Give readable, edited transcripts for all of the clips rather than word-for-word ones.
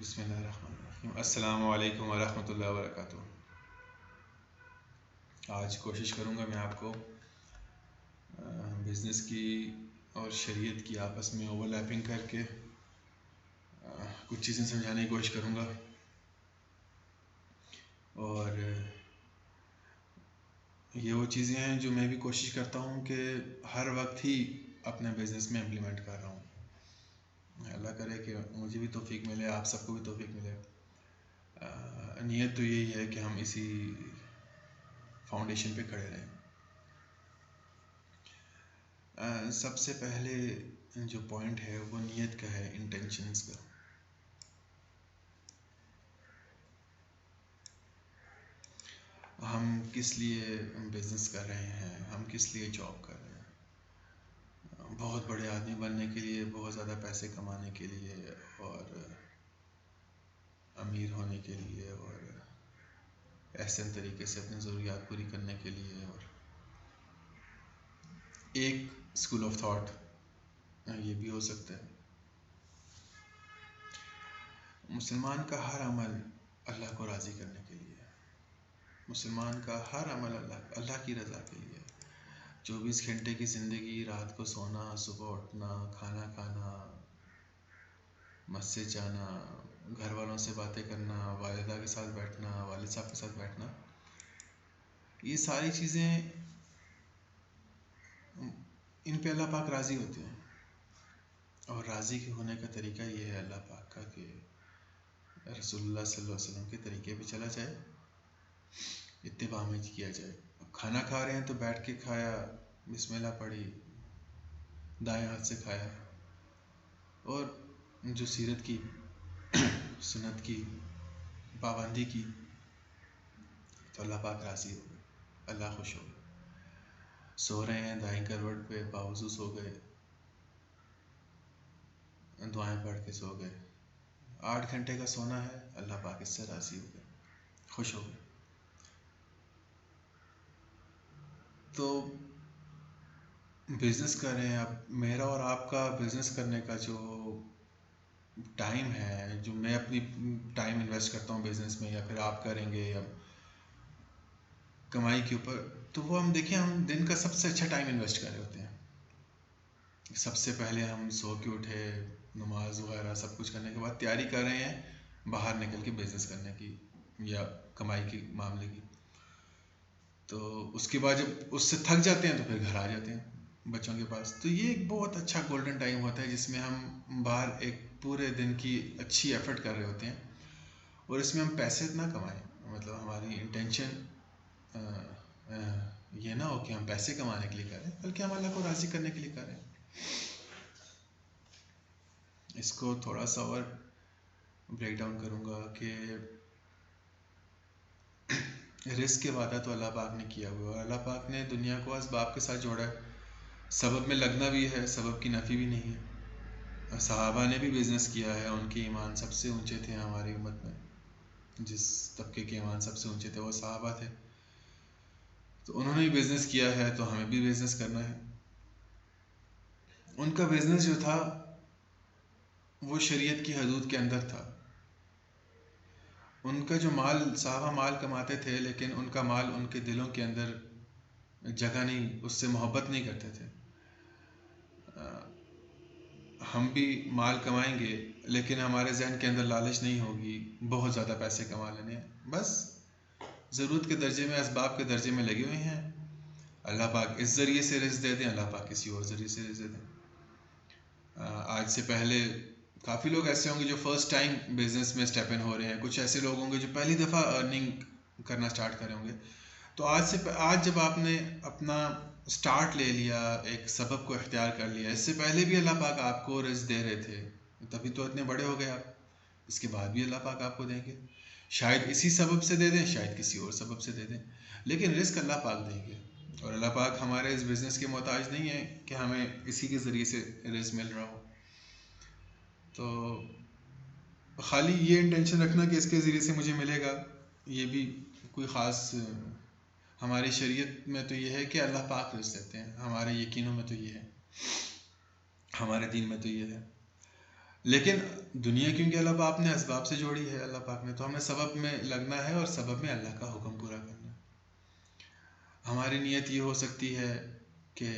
بسم اللہ الرحمن الرحیم۔ السلام علیکم ورحمۃ اللہ وبرکاتہ۔ آج کوشش کروں گا میں آپ کو بزنس کی اور شریعت کی آپس میں اوور لیپنگ کر کے کچھ چیزیں سمجھانے کی کوشش کروں گا، اور یہ وہ چیزیں ہیں جو میں بھی کوشش کرتا ہوں کہ ہر وقت ہی اپنے بزنس میں امپلیمنٹ کر رہا ہوں۔ اللہ کرے کہ مجھے بھی توفیق ملے، آپ سب کو بھی توفیق ملے۔ نیت تو یہی ہے کہ ہم اسی فاؤنڈیشن پہ کھڑے رہیں۔ سب سے پہلے جو پوائنٹ ہے وہ نیت کا ہے، انٹینشنز کا۔ ہم کس لیے بزنس کر رہے ہیں، ہم کس لیے جاب کر رہے ہیں؟ بہت بڑے آدمی بننے کے لیے، بہت زیادہ پیسے کمانے کے لیے، اور امیر ہونے کے لیے، اور احسن طریقے سے اپنی ضروریات پوری کرنے کے لیے۔ اور ایک اسکول آف تھاٹ یہ بھی ہو سکتا ہے، مسلمان کا ہر عمل اللہ کو راضی کرنے کے لیے، مسلمان کا ہر عمل اللہ کی رضا کے لیے۔ 24 گھنٹے کی زندگی، رات کو سونا، صبح اٹھنا، کھانا کھانا، مسجد جانا، گھر والوں سے باتیں کرنا، والدہ کے ساتھ بیٹھنا، والد صاحب کے ساتھ بیٹھنا، یہ ساری چیزیں ان پہ اللہ پاک راضی ہوتے ہیں۔ اور راضی ہونے کا طریقہ یہ ہے اللہ پاک کا کہ رسول اللہ صلی اللہ علیہ وسلم کے طریقے پہ چلا جائے، اتباع میں کیا جائے۔ اب کھانا کھا رہے ہیں تو بیٹھ کے کھایا، بسم اللہ پڑھی، دائیں ہاتھ سے کھایا، اور جو سیرت کی سنت کی پابندی کی، تو اللہ پاک راضی ہو گئے، اللہ خوش ہو گئے۔ سو رہے ہیں دائیں کروٹ پہ، باوضو سو گئے، دعائیں پڑھ کے سو گئے۔ 8 گھنٹے کا سونا ہے، اللہ پاک اس سے راضی ہو گئے، خوش ہو گئے۔ تو بزنس کر رہے ہیں، اب میرا اور آپ کا بزنس کرنے کا جو ٹائم ہے، جو میں اپنی ٹائم انویسٹ کرتا ہوں بزنس میں، یا پھر آپ کریں گے یا کمائی کے اوپر، تو وہ ہم دیکھیں، ہم دن کا سب سے اچھا ٹائم انویسٹ کر رہے ہوتے ہیں۔ سب سے پہلے ہم سو کے اٹھے، نماز وغیرہ سب کچھ کرنے کے بعد تیاری کر رہے ہیں باہر نکل کے بزنس کرنے کی یا کمائی کے معاملے کی۔ تو اس کے بعد جب اس سے تھک جاتے ہیں تو پھر گھر آ جاتے ہیں بچوں کے پاس۔ تو یہ ایک بہت اچھا گولڈن ٹائم ہوتا ہے جس میں ہم باہر ایک پورے دن کی اچھی ایفرٹ کر رہے ہوتے ہیں، اور اس میں ہم پیسے نہ کمائیں، مطلب ہماری انٹینشن یہ نہ ہو کہ ہم پیسے کمانے کے لیے کر رہے ہیں، بلکہ ہم اللہ کو راضی کرنے کے لیے کر رہے ہیں۔ اس کو تھوڑا سا اور بریک ڈاؤن کروں گا کہ رزق کے وعدہ تو اللہ پاک نے کیا ہوا ہے، اور اللہ پاک نے دنیا کو اسباب کے ساتھ جوڑا ہے۔ سبب میں لگنا بھی ہے، سبب کی نفی بھی نہیں ہے۔ صحابہ نے بھی بزنس کیا ہے، ان کے ایمان سب سے اونچے تھے ہماری امت میں، جس طبقے کے ایمان سب سے اونچے تھے وہ صحابہ تھے، تو انہوں نے بھی بزنس کیا ہے، تو ہمیں بھی بزنس کرنا ہے۔ ان کا بزنس جو تھا وہ شریعت کی حدود کے اندر تھا۔ ان کا جو مال، صحابہ مال کماتے تھے، لیکن ان کا مال ان کے دلوں کے اندر جگہ نہیں، اس سے محبت نہیں کرتے تھے۔ ہم بھی مال کمائیں گے لیکن ہمارے ذہن کے اندر لالچ نہیں ہوگی بہت زیادہ پیسے کما لینے، بس ضرورت کے درجے میں، اسباب کے درجے میں لگے ہوئے ہیں۔ اللہ پاک اس ذریعے سے رزق دے دیں، اللہ پاک کسی اور ذریعے سے رزق دے دیں۔ آج سے پہلے کافی لوگ ایسے ہوں گے جو فرسٹ ٹائم بزنس میں اسٹیپ ان ہو رہے ہیں، کچھ ایسے لوگ ہوں گے جو پہلی دفعہ ارننگ کرنا سٹارٹ کرے ہوں گے۔ تو آج جب آپ نے اپنا سٹارٹ لے لیا، ایک سبب کو اختیار کر لیا، اس سے پہلے بھی اللہ پاک آپ کو رزق دے رہے تھے، تبھی تو اتنے بڑے ہو گئے آپ، اس کے بعد بھی اللہ پاک آپ کو دیں گے، شاید اسی سبب سے دے دیں، شاید کسی اور سبب سے دے دیں، لیکن رزق اللہ پاک دیں گے۔ اور اللہ پاک ہمارے اس بزنس کے محتاج نہیں ہے کہ ہمیں اسی کے ذریعے سے رزق مل رہا ہو۔ تو خالی یہ انٹینشن رکھنا کہ اس کے ذریعے سے مجھے ملے گا، یہ بھی کوئی خاص، ہماری شریعت میں تو یہ ہے کہ اللہ پاک رزق دیتے ہیں، ہمارے یقینوں میں تو یہ ہے، ہمارے دین میں تو یہ ہے۔ لیکن دنیا کیونکہ اللہ پاک نے اسباب سے جوڑی ہے اللہ پاک نے، تو ہمیں سبب میں لگنا ہے اور سبب میں اللہ کا حکم پورا کرنا ہے. ہماری نیت یہ ہو سکتی ہے کہ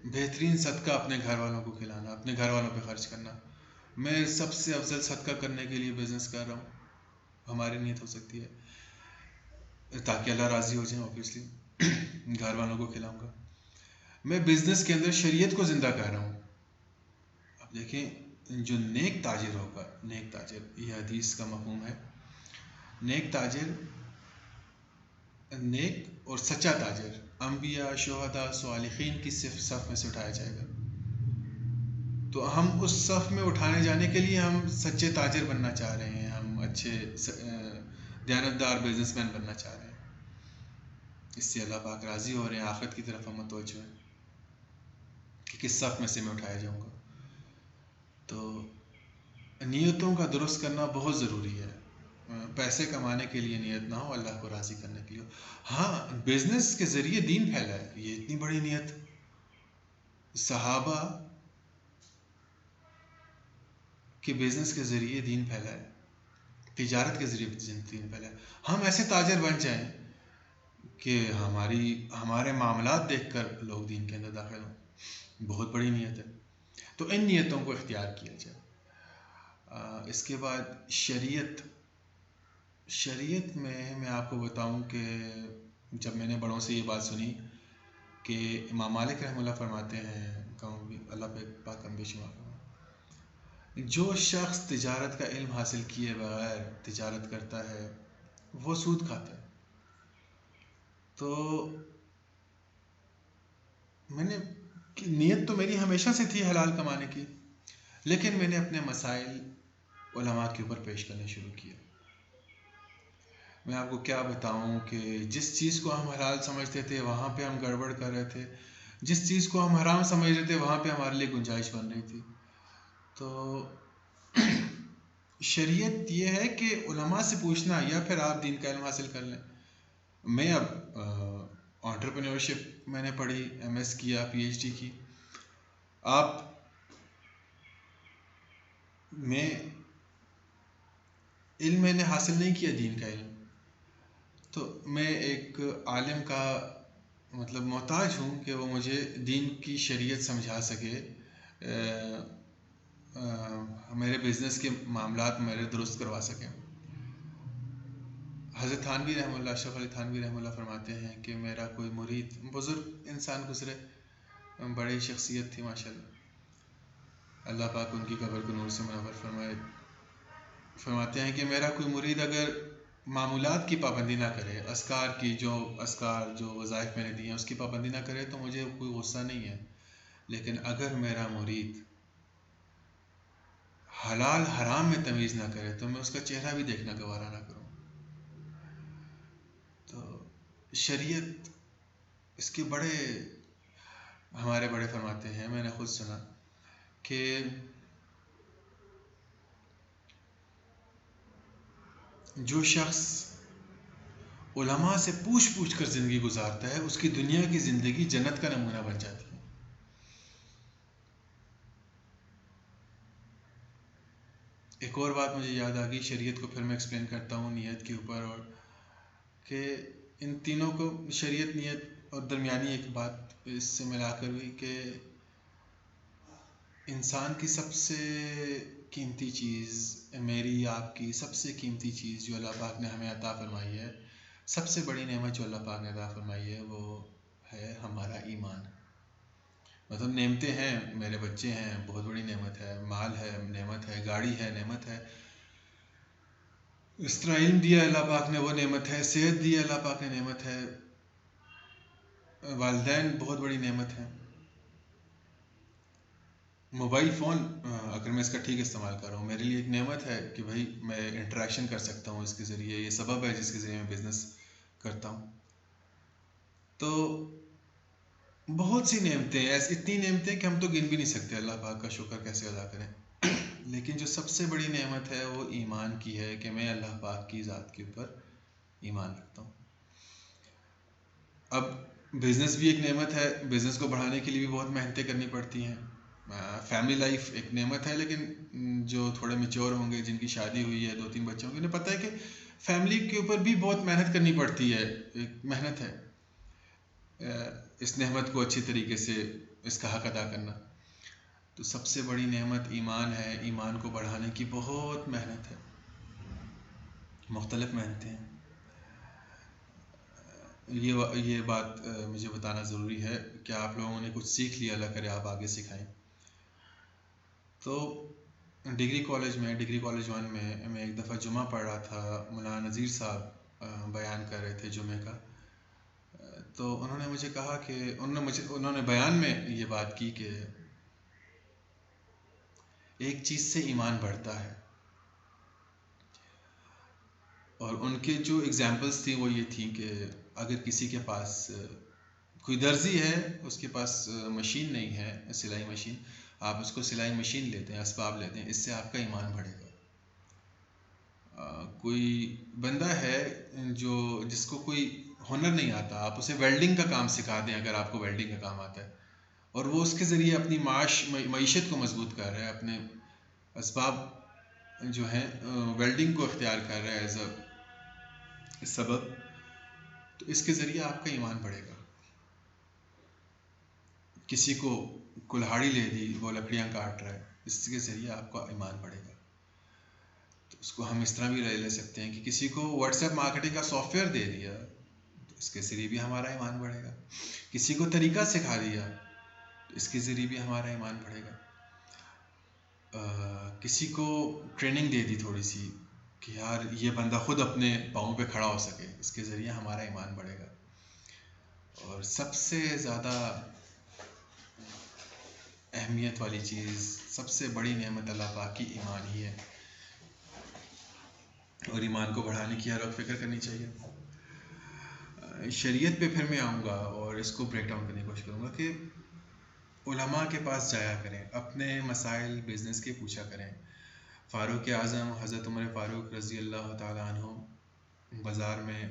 بہترین صدقہ اپنے گھر والوں کو کھلانا، اپنے گھر والوں پہ خرچ کرنا. میں سب سے افضل صدقہ کرنے کے لیے بزنس کر رہا ہوں، ہماری نیت ہو سکتی ہے تاکہ اللہ راضی ہو جائیں. اوبیسلی گھر والوں کو کھلاؤں گا. میں بزنس کے اندر شریعت کو زندہ کر رہا ہوں. اب دیکھیں جو نیک تاجر ہوگا، نیک تاجر یہ حدیث کا مفہوم ہے، نیک تاجر، نیک اور سچا تاجر انبیاء، شہداء، صالحین کی صف میں سے اٹھایا جائے گا. تو ہم اس صف میں اٹھانے جانے کے لیے ہم سچے تاجر بننا چاہ رہے ہیں، ہم اچھے دیانتدار بزنس مین بننا چاہ رہے ہیں. اس سے اللہ پاک راضی ہو رہے ہیں. آخرت کی طرف ہم متوجہ ہیں کہ کس صف میں سے میں اٹھایا جاؤں گا. تو نیتوں کا درست کرنا بہت ضروری ہے. پیسے کمانے کے لیے نیت نہ ہو، اللہ کو راضی کرنے کے لیے ہو. ہاں، بزنس کے ذریعے دین پھیلا ہے، یہ اتنی بڑی نیت. صحابہ کہ بزنس کے ذریعے دین پھیلا ہے، تجارت کے ذریعے دین پھیلا ہے. ہم ایسے تاجر بن جائیں کہ ہمارے معاملات دیکھ کر لوگ دین کے اندر داخل ہوں. بہت بڑی نیت ہے. تو ان نیتوں کو اختیار کیا جائے. اس کے بعد شریعت میں آپ کو بتاؤں کہ جب میں نے بڑوں سے یہ بات سنی کہ امام مالک رحمہ اللہ فرماتے ہیں، اللہ پہ پاک کم بیشی معاف فرمائے، جو شخص تجارت کا علم حاصل کیے بغیر تجارت کرتا ہے وہ سود کھاتا ہے. تو نیت تو میری ہمیشہ سے تھی حلال کمانے کی، لیکن میں نے اپنے مسائل علماء کے اوپر پیش کرنے شروع کیے. میں آپ کو کیا بتاؤں کہ جس چیز کو ہم حلال سمجھتے تھے وہاں پہ ہم گڑبڑ کر رہے تھے، جس چیز کو ہم حرام سمجھ رہے تھے وہاں پہ ہمارے لیے گنجائش بن رہی تھی. تو شریعت یہ ہے کہ علماء سے پوچھنا یا پھر آپ دین کا علم حاصل کر لیں. میں اب انٹرپرینورشپ میں نے پڑھی، ایم ایس کیا، پی ایچ ڈی کی. علم میں نے حاصل نہیں کیا دین کا علم، تو میں ایک عالم کا محتاج ہوں کہ وہ مجھے دین کی شریعت سمجھا سکے، میرے بزنس کے معاملات میرے درست کروا سکیں. حضرت تھانوی رحمہ اللہ، اشرف علی تھانوی رحمہ اللہ فرماتے ہیں کہ میرا کوئی مرید، بزرگ انسان گزرے، بڑی شخصیت تھی ماشاءاللہ، اللہ پاک ان کی قبر کو نور سے منور فرمائے. فرماتے ہیں کہ میرا کوئی مرید اگر معمولات کی پابندی نہ کرے، اذکار جو وظائف میں نے دیے ہیں اس کی پابندی نہ کرے تو مجھے کوئی غصہ نہیں ہے، لیکن اگر میرا مرید حلال حرام میں تمیز نہ کرے تو میں اس کا چہرہ بھی دیکھنا گوارا نہ کروں. تو شریعت اس کے ہمارے بڑے فرماتے ہیں، میں نے خود سنا کہ جو شخص علماء سے پوچھ کر زندگی گزارتا ہے اس کی دنیا کی زندگی جنت کا نمونہ بن جاتی ہے. ایک اور بات مجھے یاد آ گئی، شریعت کو پھر میں ایکسپلین کرتا ہوں نیت کے اوپر، اور کہ ان تینوں کو شریعت، نیت اور درمیانی ایک بات اس سے ملا کر ہوئی کہ انسان کی سب سے قیمتی چیز، میری آپ کی سب سے قیمتی چیز جو اللہ پاک نے ہمیں عطا فرمائی ہے، سب سے بڑی نعمت جو اللہ پاک نے عطا فرمائی ہے وہ ہے ہمارا ایمان. نعمتیں ہیں، میرے بچے ہیں بہت بڑی نعمت ہے، مال ہے نعمت ہے، گاڑی ہے نعمت ہے، اس طرح علم دیا اللہ پاک نے وہ نعمت ہے، صحت دی اللہ پاک نے نعمت ہے، والدین بہت بڑی نعمت ہے. موبائل فون اگر میں اس کا ٹھیک استعمال کر رہا ہوں میرے لیے ایک نعمت ہے کہ بھائی میں انٹریکشن کر سکتا ہوں اس کے ذریعے، یہ سبب ہے جس کے ذریعے میں بزنس کرتا ہوں. تو بہت سی نعمتیں ہیں، اتنی نعمتیں کہ ہم تو گن بھی نہیں سکتے اللہ پاک کا شکر کیسے ادا کریں. لیکن جو سب سے بڑی نعمت ہے وہ ایمان کی ہے کہ میں اللہ پاک کی ذات کے اوپر ایمان رکھتا ہوں. اب بزنس بھی ایک نعمت ہے، بزنس کو بڑھانے کے لیے بھی بہت محنتیں کرنی پڑتی ہیں، فیملی لائف ایک نعمت ہے، لیکن جو تھوڑے میچور ہوں گے، جن کی شادی ہوئی ہے، 2-3 بچے ہوں گے، انہیں پتہ ہے کہ فیملی کے اوپر بھی بہت محنت کرنی پڑتی ہے. ایک محنت ہے اس نعمت کو اچھی طریقے سے اس کا حق ادا کرنا. تو سب سے بڑی نعمت ایمان ہے. ایمان کو بڑھانے کی بہت محنت ہے، مختلف محنتیں ہیں. یہ بات مجھے بتانا ضروری ہے کہ آپ لوگوں نے کچھ سیکھ لیا، اللہ کرے آپ آگے سکھائیں. تو ڈگری کالج 1 میں ایک دفعہ جمعہ پڑھ رہا تھا. مولانا نذیر صاحب بیان کر رہے تھے جمعے کا. تو انہوں نے مجھے کہا کہ انہوں نے بیان میں یہ بات کی کہ ایک چیز سے ایمان بڑھتا ہے. اور ان کے جو اگزامپلس تھیں وہ یہ تھیں کہ اگر کسی کے پاس کوئی درزی ہے، اس کے پاس مشین نہیں ہے، سلائی مشین، آپ اس کو سلائی مشین لیتے ہیں، اسباب لیتے ہیں، اس سے آپ کا ایمان بڑھے گا. کوئی بندہ ہے جس کو کوئی ہنر نہیں آتا، آپ اسے ویلڈنگ کا کام سکھا دیں، اگر آپ کو ویلڈنگ کا کام آتا ہے، اور وہ اس کے ذریعے اپنی معیشت کو مضبوط کر رہا ہے، اپنے اسباب جو ہیں ویلڈنگ کو اختیار کر رہا ہے ایز اے سبب، تو اس کے ذریعے آپ کا ایمان بڑھے گا. کسی کو کلہاڑی لے دی، وہ لکڑیاں کاٹ رہا ہے، اس کے ذریعے آپ کا ایمان بڑھے گا. تو اس کو ہم اس طرح بھی لے سکتے ہیں کہ کسی کو واٹس ایپ مارکیٹنگ کا سافٹ ویئر دے دیا، تو اس کے ذریعے بھی ہمارا ایمان بڑھے گا. کسی کو طریقہ سکھا دیا، تو اس کے ذریعے بھی ہمارا ایمان بڑھے گا. کسی کو ٹریننگ دے دی تھوڑی سی کہ یار یہ بندہ خود اپنے پاؤں پہ کھڑا ہو سکے، اس کے ذریعے ہمارا ایمان بڑھے گا. اور سب سے زیادہ اہمیت والی چیز، سب سے بڑی نعمت اللہ پاک کی ایمان ہی ہے، اور ایمان کو بڑھانے کی ہر وقت فکر کرنی چاہیے. شریعت پہ پھر میں آؤں گا اور اس کو بریک ڈاؤن کرنے کی کوشش کروں گا کہ علماء کے پاس جایا کریں، اپنے مسائل بزنس کے پوچھا کریں. فاروق اعظم حضرت عمر فاروق رضی اللہ تعالیٰ عنہ بازار میں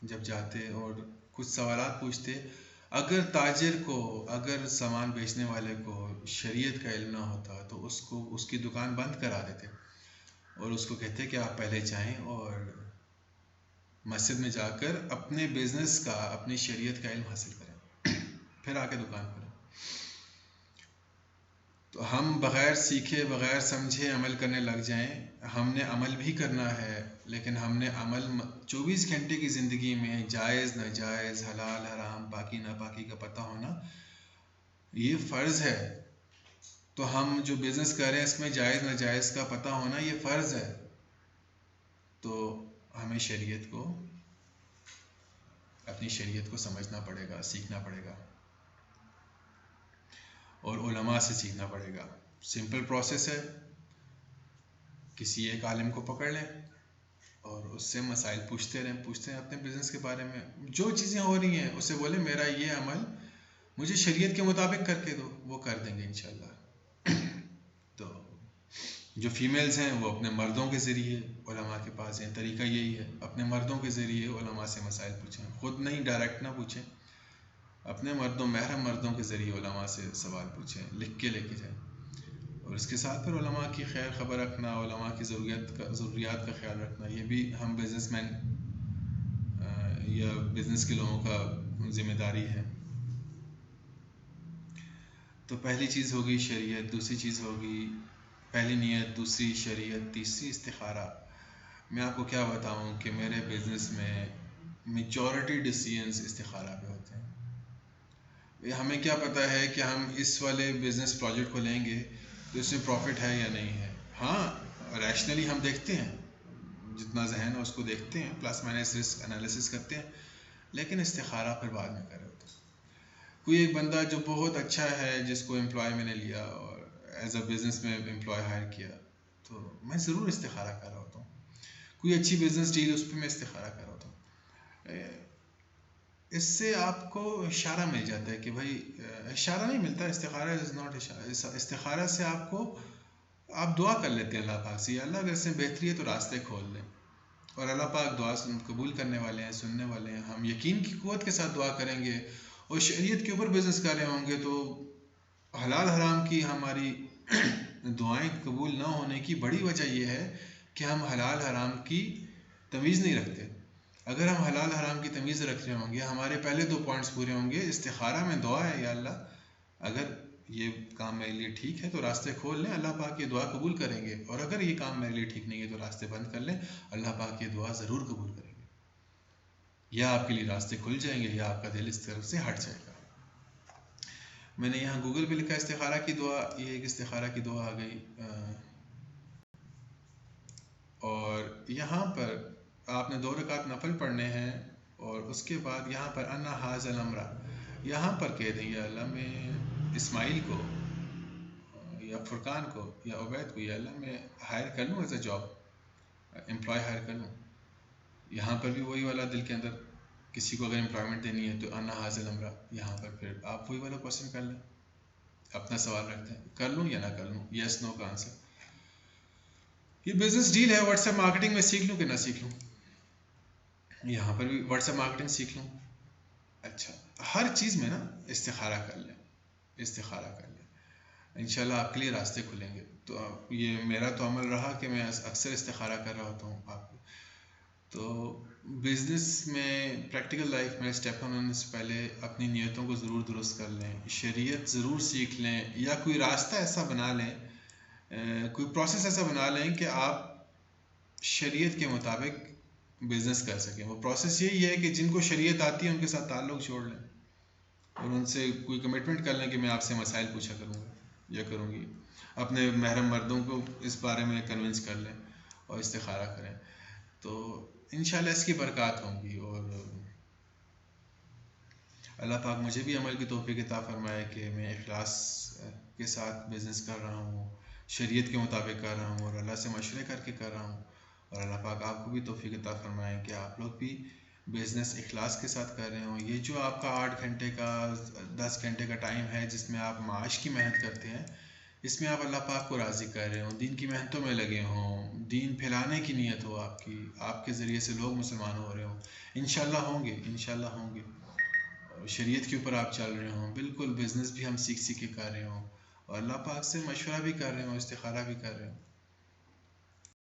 جب جاتے اور کچھ سوالات پوچھتے، اگر تاجر کو، اگر سامان بیچنے والے کو شریعت کا علم نہ ہوتا تو اس کی دکان بند کرا دیتے، اور اس کو کہتے کہ آپ پہلے جائیں اور مسجد میں جا کر اپنے بزنس کا، اپنی شریعت کا علم حاصل کریں، پھر آ کے دکان کھولیں. تو ہم بغیر سیکھے، بغیر سمجھے عمل کرنے لگ جائیں. ہم نے عمل بھی کرنا ہے، لیکن ہم نے عمل 24 گھنٹے کی زندگی میں جائز ناجائز، حلال حرام، پاکی ناپاکی کا پتہ ہونا یہ فرض ہے. تو ہم جو بزنس کر رہے ہیں اس میں جائز ناجائز کا پتہ ہونا یہ فرض ہے. تو ہمیں شریعت کو، اپنی شریعت کو سمجھنا پڑے گا، سیکھنا پڑے گا، اور علماء سے سیکھنا پڑے گا. سمپل پروسیس ہے، کسی ایک عالم کو پکڑ لیں اور اس سے مسائل پوچھتے رہیں اپنے بزنس کے بارے میں. جو چیزیں ہو رہی ہیں اسے بولیں میرا یہ عمل مجھے شریعت کے مطابق کر کے دو، وہ کر دیں گے انشاءاللہ. تو جو فیمیلز ہیں وہ اپنے مردوں کے ذریعے علماء کے پاس ہیں. طریقہ یہی ہے، اپنے مردوں کے ذریعے علماء سے مسائل پوچھیں، خود نہیں، ڈائریکٹ نہ پوچھیں، اپنے مردوں، محرم مردوں کے ذریعے علماء سے سوال پوچھیں، لکھ کے لے کے جائیں. اور اس کے ساتھ پھر علماء کی خیر خبر رکھنا، علماء کی ضروریات کا خیال رکھنا، یہ بھی ہم بزنس مین یا بزنس کے لوگوں کا ذمہ داری ہے. تو پہلی چیز ہوگی شریعت، دوسری چیز ہوگی پہلی نیت، دوسری شریعت، تیسری استخارہ. میں آپ کو کیا بتاؤں کہ میرے بزنس میں میجورٹی ڈیسیژنز استخارہ پہ ہوتے ہیں. ہمیں کیا پتہ ہے کہ ہم اس والے بزنس پروجیکٹ کو لیں گے تو اس میں پروفٹ ہے یا نہیں ہے. ہاں ریشنلی ہم دیکھتے ہیں، جتنا ذہن ہے اس کو دیکھتے ہیں، پلس مائنس رسک انالیسس کرتے ہیں، لیکن استخارہ پھر بعد میں کرے ہوتے ہیں. کوئی ایک بندہ جو بہت اچھا ہے، جس کو امپلائی میں نے لیا اور ایز اے بزنس میں امپلائی ہائر کیا، تو میں ضرور استخارہ کر رہا ہوتا ہوں. کوئی اچھی بزنس ڈیل اس پہ میں استخارہ کر رہا ہوتا ہوں. اس سے آپ کو اشارہ مل جاتا ہے کہ بھائی، اشارہ نہیں ملتا، استخارہ از ناٹ اشارہ. استخارہ سے آپ دعا کر لیتے ہیں اللہ پاک سے، یا اللہ اگر اس سے بہتری ہے تو راستے کھول دیں. اور اللہ پاک دعا قبول کرنے والے ہیں، سننے والے ہیں. ہم یقین کی قوت کے ساتھ دعا کریں گے اور شریعت کے اوپر بزنس کر رہے ہوں گے تو حلال حرام کی ہماری دعائیں قبول نہ ہونے کی بڑی وجہ یہ ہے کہ ہم حلال حرام کی تمیز نہیں رکھتے. اگر ہم حلال حرام کی تمیز رکھ رہے ہوں گے، ہمارے پہلے 2 پوائنٹس پورے ہوں گے. استخارہ میں دعا ہے، یا اللہ اگر یہ کام میرے لیے ٹھیک ہے تو راستے کھول لیں، اللہ پاک یہ دعا قبول کریں گے. اور اگر یہ کام میرے لیے ٹھیک نہیں ہے تو راستے بند کر لیں، اللہ پاک یہ دعا ضرور قبول کریں گے. یا آپ کے لیے راستے کھل جائیں گے، یا آپ کا دل اس طرف سے ہٹ جائے گا. میں نے یہاں گوگل پہ لکھا استخارہ کی دعا، یہ ایک استخارہ کی دعا آ گئی. اور یہاں پر آپ نے 2 رکعت نفل پڑھنے ہیں، اور اس کے بعد یہاں پر انا حاض الامرا، یہاں پر کہہ دیں یا اللہ میں اسماعیل کو یا فرقان کو یا عبید کو یا اللہ میں ہائر کر لوں as a job, employee hire کر لوں. یہاں پر بھی وہی والا دل کے اندر کسی کو اگر امپلائمنٹ دینی ہے تو انا حاض الامرا، یہاں پر پھر آپ وہی والا کوشچن کر لیں، اپنا سوال رکھتے ہیں کر لوں یا نہ کر لوں، یس نو کا آنسر. یہ بزنس ڈیل ہے، واٹس ایپ مارکیٹنگ میں سیکھ لوں کہ نہ سیکھ لوں. یہاں پر بھی واٹس ایپ مارکیٹنگ سیکھ لوں. اچھا، ہر چیز میں نا استخارہ کر لیں، استخارہ کر لیں، انشاءاللہ آپ کے لیے راستے کھلیں گے. تو یہ میرا تو عمل رہا کہ میں اکثر استخارہ کر رہا ہوتا ہوں آپ کو. تو بزنس میں پریکٹیکل لائف میں اسٹیپ ہونے سے پہلے اپنی نیتوں کو ضرور درست کر لیں، شریعت ضرور سیکھ لیں، یا کوئی راستہ ایسا بنا لیں، کوئی پروسیس ایسا بنا لیں کہ آپ شریعت کے مطابق بزنس کر سکیں. وہ پروسیس یہی ہے کہ جن کو شریعت آتی ہے ان کے ساتھ تعلق چھوڑ لیں، اور ان سے کوئی کمٹمنٹ کر لیں کہ میں آپ سے مسائل پوچھا کروں گا یا کروں گی. اپنے محرم مردوں کو اس بارے میں کنونس کر لیں اور استخارہ کریں، تو انشاءاللہ اس کی برکات ہوں گی. اور اللہ پاک مجھے بھی عمل کی توفیق عطا فرمائے کہ میں اخلاص کے ساتھ بزنس کر رہا ہوں، شریعت کے مطابق کر رہا ہوں، اور اللہ سے مشورے کر کے کر رہا ہوں. اور اللہ پاک آپ کو بھی توفیق عطا فرمائے کہ آپ لوگ بھی بزنس اخلاص کے ساتھ کر رہے ہوں. یہ جو آپ کا 8 گھنٹے کا 10 گھنٹے کا ٹائم ہے جس میں آپ معاش کی محنت کرتے ہیں، اس میں آپ اللہ پاک کو راضی کر رہے ہوں، دین کی محنتوں میں لگے ہوں، دین پھیلانے کی نیت ہو آپ کی، آپ کے ذریعے سے لوگ مسلمان ہو رہے ہوں. انشاءاللہ ہوں گے، انشاءاللہ ہوں گے. اور شریعت کے اوپر آپ چل رہے ہوں، بالکل بزنس بھی ہم سیکھ کے کر رہے ہوں، اور اللہ پاک سے مشورہ بھی کر رہے ہوں، استخارہ بھی کر رہے ہوں.